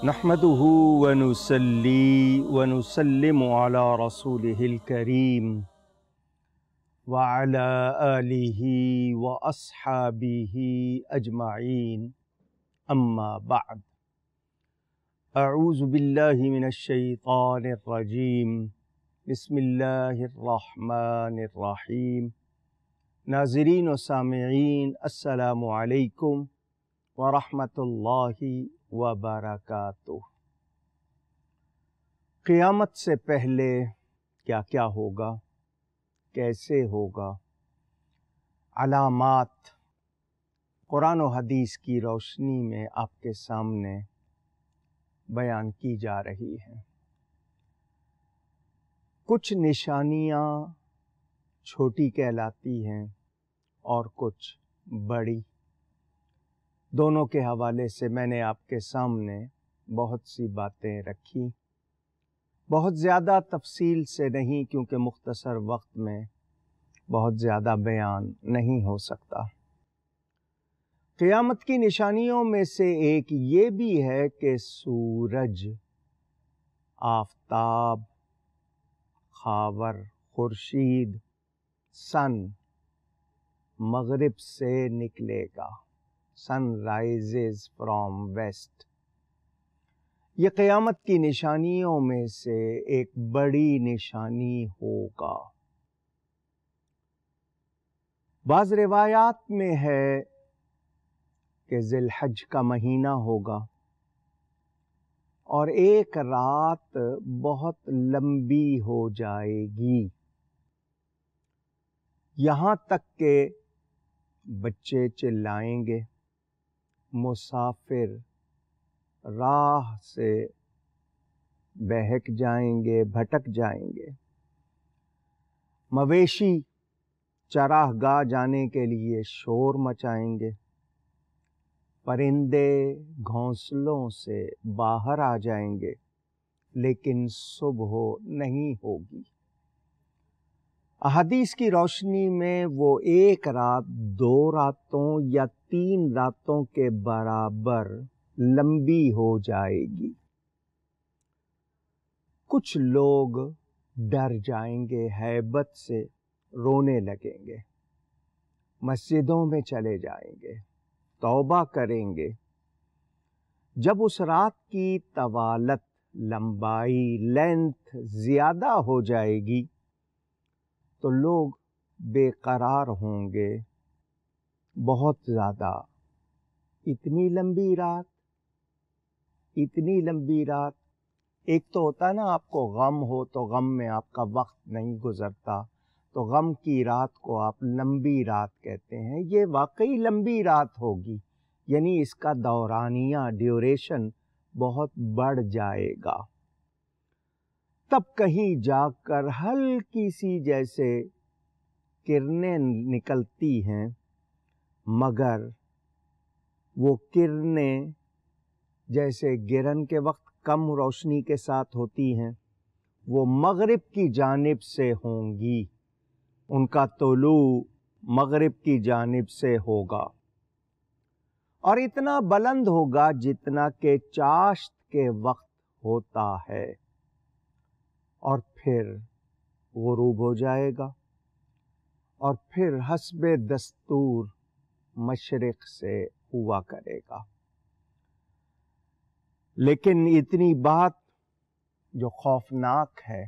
نحمده ونصلي ونسلم على رسوله الكريم وعلى آله وأصحابه أجمعين أما بعد أعوذ بالله من الشيطان الرجيم بسم الله الرحمن الرحيم ناظرین و سامعین السلام علیکم ورحمۃ اللہ وبرکاتہ۔ قیامت سے پہلے کیا کیا ہوگا، کیسے ہوگا، علامات قرآن و حدیث کی روشنی میں آپ کے سامنے بیان کی جا رہی ہیں۔ کچھ نشانیاں چھوٹی کہلاتی ہیں اور کچھ بڑی، دونوں کے حوالے سے میں نے آپ کے سامنے بہت سی باتیں رکھی، بہت زیادہ تفصیل سے نہیں، کیونکہ مختصر وقت میں بہت زیادہ بیان نہیں ہو سکتا۔ قیامت کی نشانیوں میں سے ایک یہ بھی ہے کہ سورج، آفتاب، خاور، خورشید، سن مغرب سے نکلے گا۔ سن رائزز فرام ویسٹ۔ یہ قیامت کی نشانیوں میں سے ایک بڑی نشانی ہوگا۔ بعض روایات میں ہے کہ ذی الحج کا مہینہ ہوگا اور ایک رات بہت لمبی ہو جائے گی، یہاں تک کہ بچے چلائیں گے، مسافر راہ سے بہک جائیں گے، بھٹک جائیں گے، مویشی چراہ گاہ جانے کے لیے شور مچائیں گے، پرندے گھونسلوں سے باہر آ جائیں گے، لیکن صبح نہیں ہوگی۔ احادیث کی روشنی میں وہ ایک رات 2 راتوں یا 3 راتوں کے برابر لمبی ہو جائے گی۔ کچھ لوگ ڈر جائیں گے، ہیبت سے رونے لگیں گے، مسجدوں میں چلے جائیں گے، توبہ کریں گے۔ جب اس رات کی طوالت، لمبائی، لینتھ زیادہ ہو جائے گی تو لوگ بے قرار ہوں گے، بہت زیادہ۔ اتنی لمبی رات، اتنی لمبی رات۔ ایک تو ہوتا نا آپ کو غم ہو تو غم میں آپ کا وقت نہیں گزرتا، تو غم کی رات کو آپ لمبی رات کہتے ہیں۔ یہ واقعی لمبی رات ہوگی، یعنی اس کا دورانیہ، ڈیوریشن بہت بڑھ جائے گا۔ تب کہیں جا کر ہلکی سی جیسے کرنیں نکلتی ہیں، مگر وہ کرنیں جیسے گرہن کے وقت کم روشنی کے ساتھ ہوتی ہیں، وہ مغرب کی جانب سے ہوں گی، ان کا طلوع مغرب کی جانب سے ہوگا، اور اتنا بلند ہوگا جتنا کہ چاشت کے وقت ہوتا ہے، اور پھر غروب ہو جائے گا، اور پھر حسب دستور مشرق سے ہوا کرے گا۔ لیکن اتنی بات جو خوفناک ہے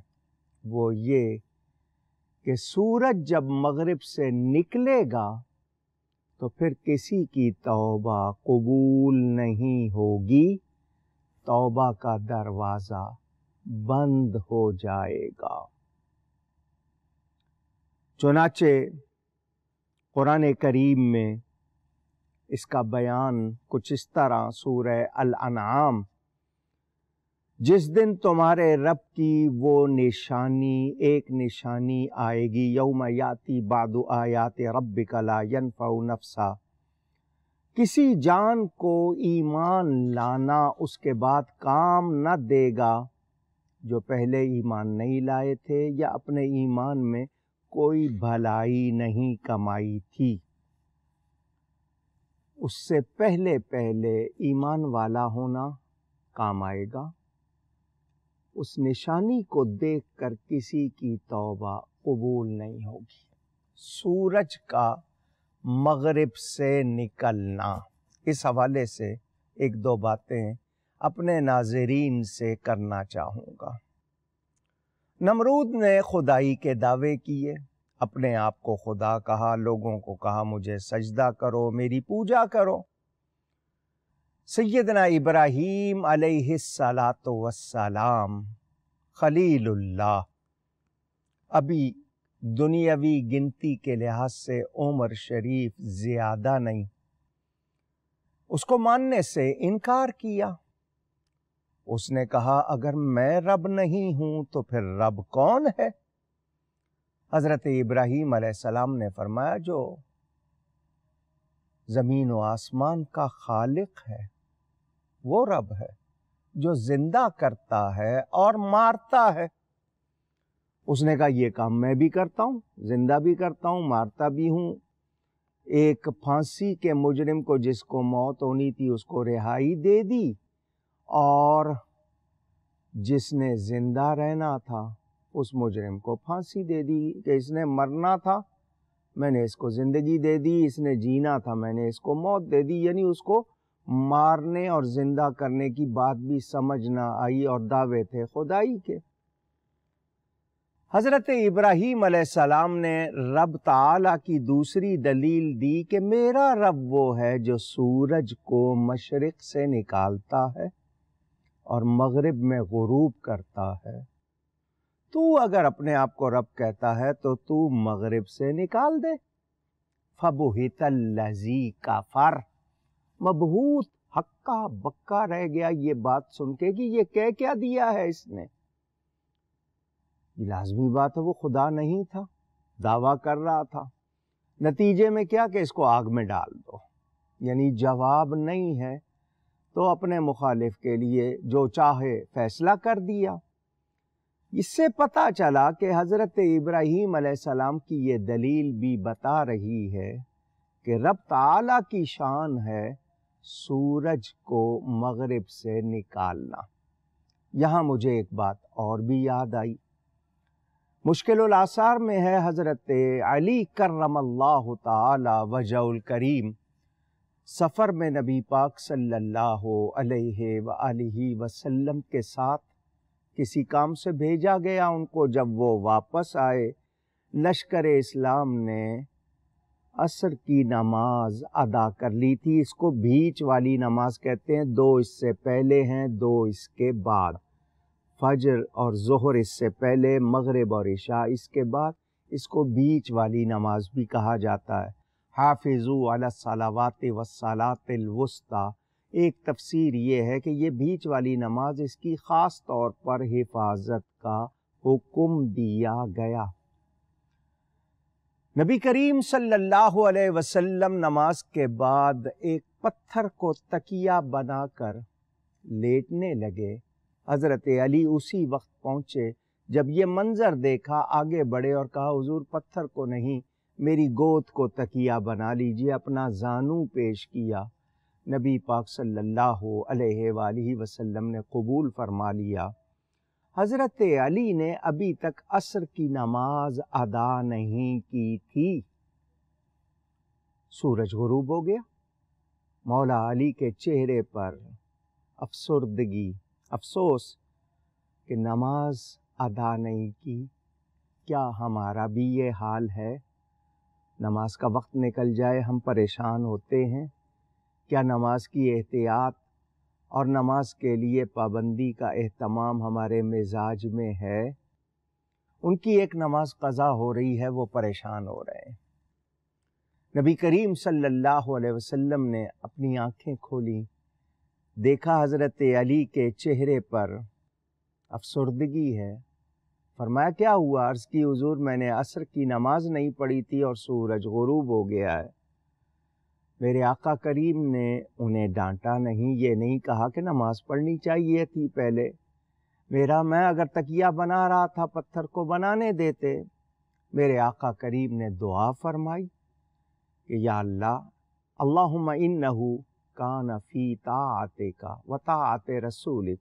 وہ یہ کہ سورج جب مغرب سے نکلے گا تو پھر کسی کی توبہ قبول نہیں ہوگی، توبہ کا دروازہ بند ہو جائے گا۔ چنانچہ قرآن کریم میں اس کا بیان کچھ اس طرح، سورہ الانعام، جس دن تمہارے رب کی وہ نشانی، ایک نشانی آئے گی، یوم یاتی بعد آیات ربک لا ینفع نفسا، کسی جان کو ایمان لانا اس کے بعد کام نہ دے گا جو پہلے ایمان نہیں لائے تھے یا اپنے ایمان میں کوئی بھلائی نہیں کمائی تھی۔ اس سے پہلے ایمان والا ہونا کام آئے گا، اس نشانی کو دیکھ کر کسی کی توبہ قبول نہیں ہوگی۔ سورج کا مغرب سے نکلنا، اس حوالے سے ایک دو باتیں اپنے ناظرین سے کرنا چاہوں گا۔ نمرود نے خدائی کے دعوے کیے، اپنے آپ کو خدا کہا، لوگوں کو کہا مجھے سجدہ کرو، میری پوجا کرو۔ سیدنا ابراہیم علیہ السلام خلیل اللہ، ابھی دنیاوی گنتی کے لحاظ سے عمر شریف زیادہ نہیں، اس کو ماننے سے انکار کیا۔ اس نے کہا اگر میں رب نہیں ہوں تو پھر رب کون ہے؟ حضرت ابراہیم علیہ السلام نے فرمایا جو زمین و آسمان کا خالق ہے وہ رب ہے، جو زندہ کرتا ہے اور مارتا ہے۔ اس نے کہا یہ کام میں بھی کرتا ہوں، زندہ بھی کرتا ہوں، مارتا بھی ہوں۔ ایک پھانسی کے مجرم کو جس کو موت ہونی تھی اس کو رہائی دے دی، اور جس نے زندہ رہنا تھا اس مجرم کو پھانسی دے دی کہ اس نے مرنا تھا میں نے اس کو زندگی دے دی، اس نے جینا تھا میں نے اس کو موت دے دی۔ یعنی اس کو مارنے اور زندہ کرنے کی بات بھی سمجھ نہ آئی، اور دعوے تھے خدائی کے۔ حضرت ابراہیم علیہ السلام نے رب تعالی کی دوسری دلیل دی کہ میرا رب وہ ہے جو سورج کو مشرق سے نکالتا ہے اور مغرب میں غروب کرتا ہے۔ تو اگر اپنے آپ کو رب کہتا ہے تو تو مغرب سے نکال دے۔ فَبُہِتَ الَّذِي كَفَرَ، مبہوت ہکا بکا رہ گیا یہ بات سن کے کہ یہ کہہ کیا دیا ہے اس نے۔ یہ لازمی بات ہے وہ خدا نہیں تھا، دعویٰ کر رہا تھا۔ نتیجے میں کیا کہ اس کو آگ میں ڈال دو، یعنی جواب نہیں ہے تو اپنے مخالف کے لیے جو چاہے فیصلہ کر دیا۔ اس سے پتہ چلا کہ حضرت ابراہیم علیہ السلام کی یہ دلیل بھی بتا رہی ہے کہ رب تعالیٰ کی شان ہے سورج کو مغرب سے نکالنا۔ یہاں مجھے ایک بات اور بھی یاد آئی، مشکل الآثار میں ہے حضرت علی کرم اللہ تعالی وجہ الکریم سفر میں نبی پاک صلی اللہ علیہ وآلہ وسلم کے ساتھ کسی کام سے بھیجا گیا ان کو۔ جب وہ واپس آئے لشکر اسلام نے عصر کی نماز ادا کر لی تھی، اس کو بیچ والی نماز کہتے ہیں، دو اس سے پہلے ہیں دو اس کے بعد، فجر اور ظہر اس سے پہلے، مغرب اور عشاء اس کے بعد، اس کو بیچ والی نماز بھی کہا جاتا ہے۔ حافظوا علی الصلوات والصلاۃ الوسطی، ایک تفسیر یہ ہے کہ یہ بیچ والی نماز اس کی خاص طور پر حفاظت کا حکم دیا گیا۔ نبی کریم صلی اللہ علیہ وسلم نماز کے بعد ایک پتھر کو تکیہ بنا کر لیٹنے لگے۔ حضرت علی اسی وقت پہنچے، جب یہ منظر دیکھا آگے بڑھے اور کہا حضور پتھر کو نہیں میری گود کو تکیہ بنا لیجئے، اپنا زانو پیش کیا۔ نبی پاک صلی اللہ علیہ وآلہ وسلم نے قبول فرما لیا۔ حضرت علی نے ابھی تک عصر کی نماز ادا نہیں کی تھی، سورج غروب ہو گیا۔ مولا علی کے چہرے پر افسردگی، افسوس کہ نماز ادا نہیں کی، کیا ہمارا بھی یہ حال ہے؟ نماز کا وقت نکل جائے ہم پریشان ہوتے ہیں۔ کیا نماز کی احتیاط اور نماز کے لیے پابندی کا اہتمام ہمارے مزاج میں ہے؟ ان کی ایک نماز قضا ہو رہی ہے، وہ پریشان ہو رہے ہیں۔ نبی کریم صلی اللہ علیہ وسلم نے اپنی آنکھیں کھولی، دیکھا حضرت علی کے چہرے پر افسردگی ہے۔ فرمایا کیا ہوا؟ عرض کی حضور میں نے عصر کی نماز نہیں پڑھی تھی اور سورج غروب ہو گیا ہے۔ میرے آقا کریم نے انہیں ڈانٹا نہیں، یہ نہیں کہا کہ نماز پڑھنی چاہیے تھی پہلے، میں اگر تکیہ بنا رہا تھا پتھر کو بنانے دیتے۔ میرے آقا کریم نے دعا فرمائی کہ یا اللہ اللہم انہو کان فی طاعتک و طاعت رسولک،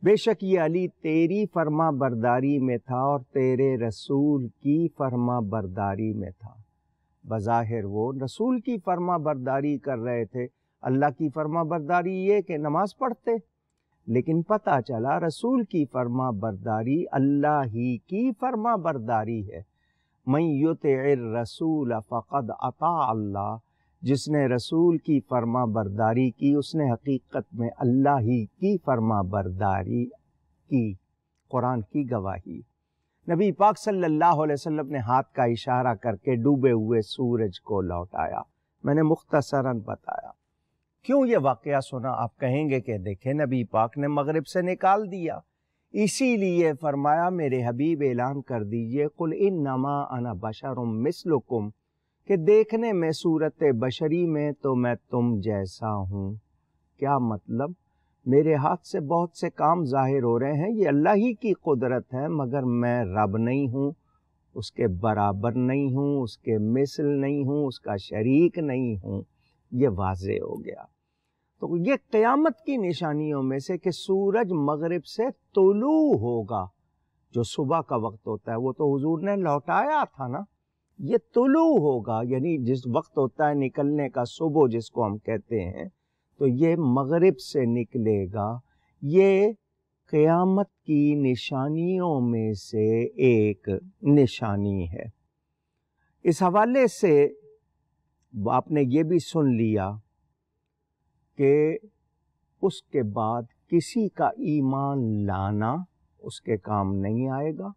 بے شک یہ علی تیری فرما برداری میں تھا اور تیرے رسول کی فرما برداری میں تھا۔ بظاہر وہ رسول کی فرما برداری کر رہے تھے، اللہ کی فرما برداری یہ کہ نماز پڑھتے، لیکن پتہ چلا رسول کی فرما برداری اللہ ہی کی فرما برداری ہے۔ من یطع الرسول فقد اطاع اللہ، جس نے رسول کی فرما برداری کی اس نے حقیقت میں اللہ ہی کی فرما برداری کی۔ قرآن کی گواہی۔ نبی پاک صلی اللہ علیہ وسلم نے ہاتھ کا اشارہ کر کے ڈوبے ہوئے سورج کو لوٹایا۔ میں نے مختصراً بتایا۔ کیوں یہ واقعہ سنا؟ آپ کہیں گے کہ دیکھیں نبی پاک نے مغرب سے نکال دیا، اسی لیے فرمایا میرے حبیب اعلان کر دیجئے قل انما انا بشر مثلکم، کہ دیکھنے میں صورت بشری میں تو میں تم جیسا ہوں۔ کیا مطلب؟ میرے ہاتھ سے بہت سے کام ظاہر ہو رہے ہیں، یہ اللہ ہی کی قدرت ہے، مگر میں رب نہیں ہوں، اس کے برابر نہیں ہوں، اس کے مثل نہیں ہوں، اس کا شریک نہیں ہوں۔ یہ واضح ہو گیا۔ تو یہ قیامت کی نشانیوں میں سے کہ سورج مغرب سے طلوع ہوگا، جو صبح کا وقت ہوتا ہے وہ تو حضور نے لوٹایا تھا نا، یہ طلوع ہوگا، یعنی جس وقت ہوتا ہے نکلنے کا صبح جس کو ہم کہتے ہیں، تو یہ مغرب سے نکلے گا۔ یہ قیامت کی نشانیوں میں سے ایک نشانی ہے۔ اس حوالے سے آپ نے یہ بھی سن لیا کہ اس کے بعد کسی کا ایمان لانا اس کے کام نہیں آئے گا،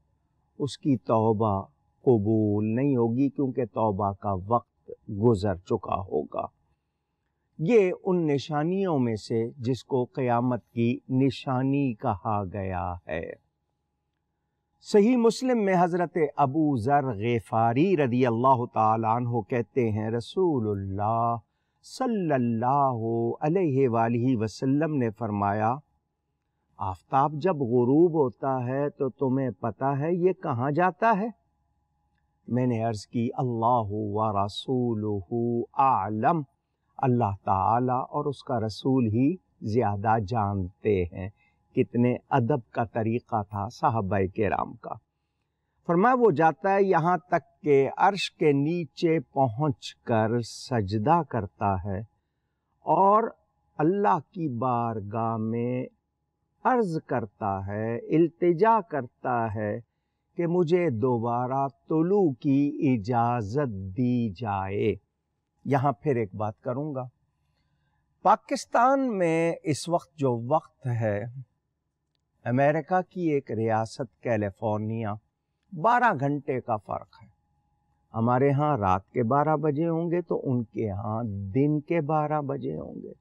اس کی توبہ قبول نہیں ہوگی، کیونکہ توبہ کا وقت گزر چکا ہوگا۔ یہ ان نشانیوں میں سے جس کو قیامت کی نشانی کہا گیا ہے۔ صحیح مسلم میں حضرت ابو ذر غفاری رضی اللہ تعالیٰ عنہ کہتے ہیں رسول اللہ صلی اللہ علیہ وآلہ وسلم نے فرمایا، آفتاب جب غروب ہوتا ہے تو تمہیں پتہ ہے یہ کہاں جاتا ہے؟ میں نے عرض کی اللہ ورسولہ اعلم، اللہ تعالی اور اس کا رسول ہی زیادہ جانتے ہیں۔ کتنے ادب کا طریقہ تھا صحابہ کرام کا۔ فرمایا وہ جاتا ہے یہاں تک کہ عرش کے نیچے پہنچ کر سجدہ کرتا ہے اور اللہ کی بارگاہ میں عرض کرتا ہے، التجا کرتا ہے کہ مجھے دوبارہ طلوع کی اجازت دی جائے۔ یہاں پھر ایک بات کروں گا، پاکستان میں اس وقت جو وقت ہے، امریکہ کی ایک ریاست کیلیفورنیا، 12 گھنٹے کا فرق ہے۔ ہمارے ہاں رات کے 12 بجے ہوں گے تو ان کے ہاں دن کے 12 بجے ہوں گے۔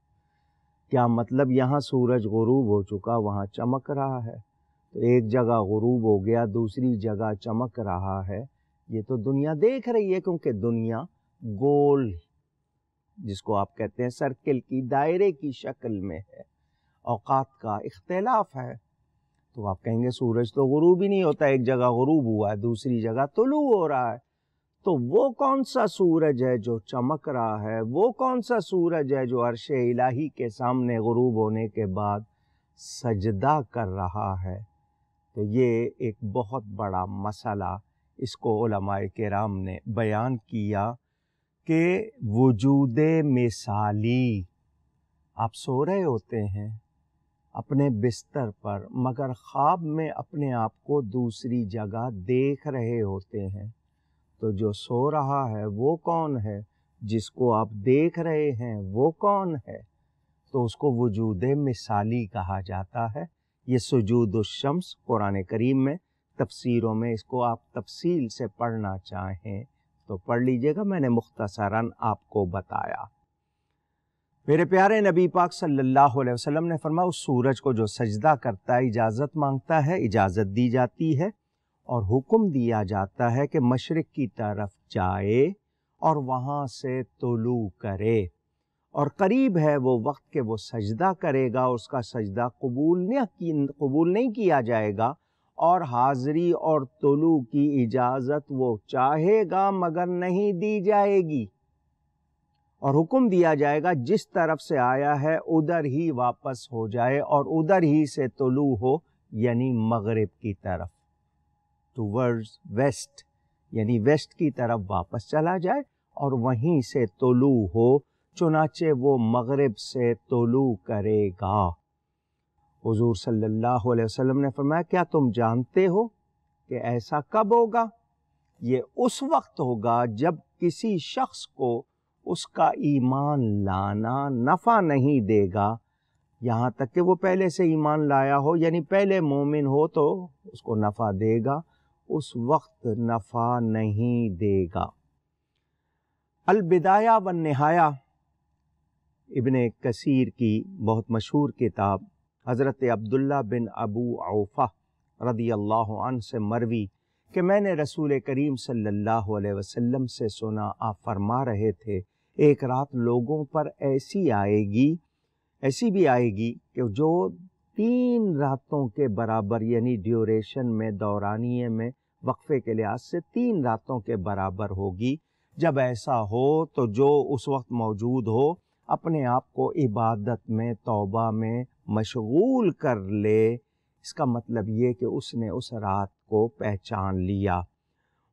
کیا مطلب؟ یہاں سورج غروب ہو چکا، وہاں چمک رہا ہے، تو ایک جگہ غروب ہو گیا دوسری جگہ چمک رہا ہے۔ یہ تو دنیا دیکھ رہی ہے، کیونکہ دنیا گول جس کو آپ کہتے ہیں سرکل کی، دائرے کی شکل میں ہے، اوقات کا اختلاف ہے۔ تو آپ کہیں گے سورج تو غروب ہی نہیں ہوتا، ایک جگہ غروب ہوا ہے دوسری جگہ طلوع ہو رہا ہے، تو وہ کون سا سورج ہے جو چمک رہا ہے؟ وہ کون سا سورج ہے جو عرش الہی کے سامنے غروب ہونے کے بعد سجدہ کر رہا ہے؟ تو یہ ایک بہت بڑا مسئلہ اس کو علماء کرام نے بیان کیا کہ وجود مثالی، آپ سو رہے ہوتے ہیں اپنے بستر پر، مگر خواب میں اپنے آپ کو دوسری جگہ دیکھ رہے ہوتے ہیں، تو جو سو رہا ہے وہ کون ہے؟ جس کو آپ دیکھ رہے ہیں وہ کون ہے؟ تو اس کو وجود مثالی کہا جاتا ہے۔ یہ سجود الشمس قرآن کریم میں تفسیروں میں اس کو آپ تفصیل سے پڑھنا چاہیں تو پڑھ لیجئے گا، میں نے مختصراً آپ کو بتایا۔ میرے پیارے نبی پاک صلی اللہ علیہ وسلم نے فرمایا اس سورج کو جو سجدہ کرتا ہے اجازت مانگتا ہے، اجازت دی جاتی ہے اور حکم دیا جاتا ہے کہ مشرق کی طرف جائے اور وہاں سے طلوع کرے، اور قریب ہے وہ وقت کہ وہ سجدہ کرے گا، اس کا سجدہ قبول نہیں کیا جائے گا، اور حاضری اور طلوع کی اجازت وہ چاہے گا مگر نہیں دی جائے گی۔ اور حکم دیا جائے گا جس طرف سے آیا ہے ادھر ہی واپس ہو جائے اور ادھر ہی سے طلوع ہو، یعنی مغرب کی طرف، ٹوورڈز ویسٹ، یعنی ویسٹ کی طرف واپس چلا جائے اور وہیں سے طلوع ہو، چنانچہ وہ مغرب سے طلوع کرے گا۔ حضور صلی اللہ علیہ وسلم نے فرمایا کیا تم جانتے ہو کہ ایسا کب ہوگا؟ یہ اس وقت ہوگا جب کسی شخص کو اس کا ایمان لانا نفع نہیں دے گا، یہاں تک کہ وہ پہلے سے ایمان لایا ہو، یعنی پہلے مومن ہو تو اس کو نفع دے گا، اس وقت نفع نہیں دے گا۔ البدایہ والنہایہ ابن کثیر کی بہت مشہور کتاب، حضرت عبداللہ بن ابو اوفہ رضی اللہ عنہ سے مروی کہ میں نے رسول کریم صلی اللہ علیہ وسلم سے سنا، آپ فرما رہے تھے ایک رات لوگوں پر ایسی بھی آئے گی کہ جو 3 راتوں کے برابر، یعنی ڈیوریشن میں، دورانیے میں، وقفے کے لحاظ سے 3 راتوں کے برابر ہوگی۔ جب ایسا ہو تو جو اس وقت موجود ہو اپنے آپ کو عبادت میں، توبہ میں مشغول کر لے، اس کا مطلب یہ کہ اس نے اس رات کو پہچان لیا۔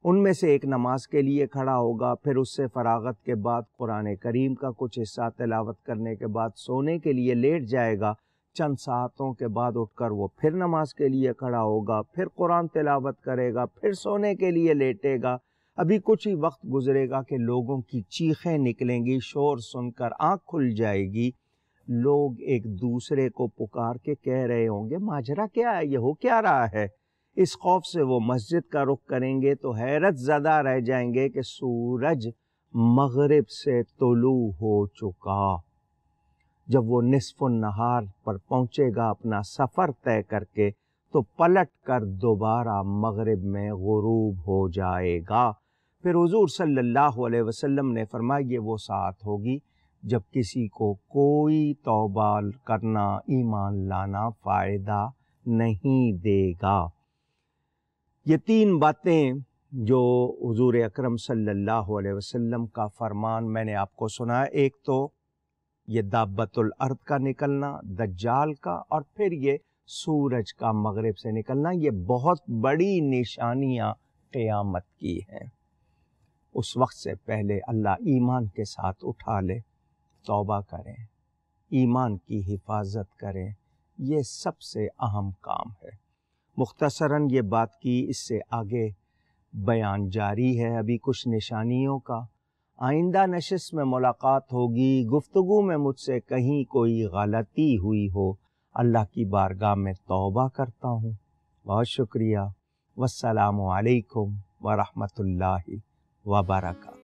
ان میں سے ایک نماز کے لیے کھڑا ہوگا، پھر اس سے فراغت کے بعد قرآن کریم کا کچھ حصہ تلاوت کرنے کے بعد سونے کے لیے لیٹ جائے گا، چند ساعتوں کے بعد اٹھ کر وہ پھر نماز کے لیے کھڑا ہوگا، پھر قرآن تلاوت کرے گا، پھر سونے کے لیے لیٹے گا۔ ابھی کچھ ہی وقت گزرے گا کہ لوگوں کی چیخیں نکلیں گی، شور سن کر آنکھ کھل جائے گی، لوگ ایک دوسرے کو پکار کے کہہ رہے ہوں گے ماجرا کیا ہے، یہ ہو کیا رہا ہے؟ اس خوف سے وہ مسجد کا رخ کریں گے تو حیرت زدہ رہ جائیں گے کہ سورج مغرب سے طلوع ہو چکا۔ جب وہ نصف النہار پر پہنچے گا اپنا سفر طے کر کے تو پلٹ کر دوبارہ مغرب میں غروب ہو جائے گا۔ پھر حضور صلی اللہ علیہ وسلم نے فرمایا یہ وہ ساعت ہوگی جب کسی کو کوئی توبہ کرنا، ایمان لانا فائدہ نہیں دے گا۔ یہ 3 باتیں جو حضور اکرم صلی اللہ علیہ وسلم کا فرمان میں نے آپ کو سنا ہے، ایک تو یہ دابۃ الارض کا نکلنا، دجال کا، اور پھر یہ سورج کا مغرب سے نکلنا، یہ بہت بڑی نشانیاں قیامت کی ہیں۔ اس وقت سے پہلے اللہ ایمان کے ساتھ اٹھا لے، توبہ کریں، ایمان کی حفاظت کریں، یہ سب سے اہم کام ہے۔ مختصراً یہ بات کی، اس سے آگے بیان جاری ہے ابھی کچھ نشانیوں کا۔ آئندہ نشست میں ملاقات ہوگی، گفتگو میں مجھ سے کہیں کوئی غلطی ہوئی ہو، اللہ کی بارگاہ میں توبہ کرتا ہوں۔ بہت شکریہ۔ والسلام علیکم ورحمۃ اللہ وبرکاتہ۔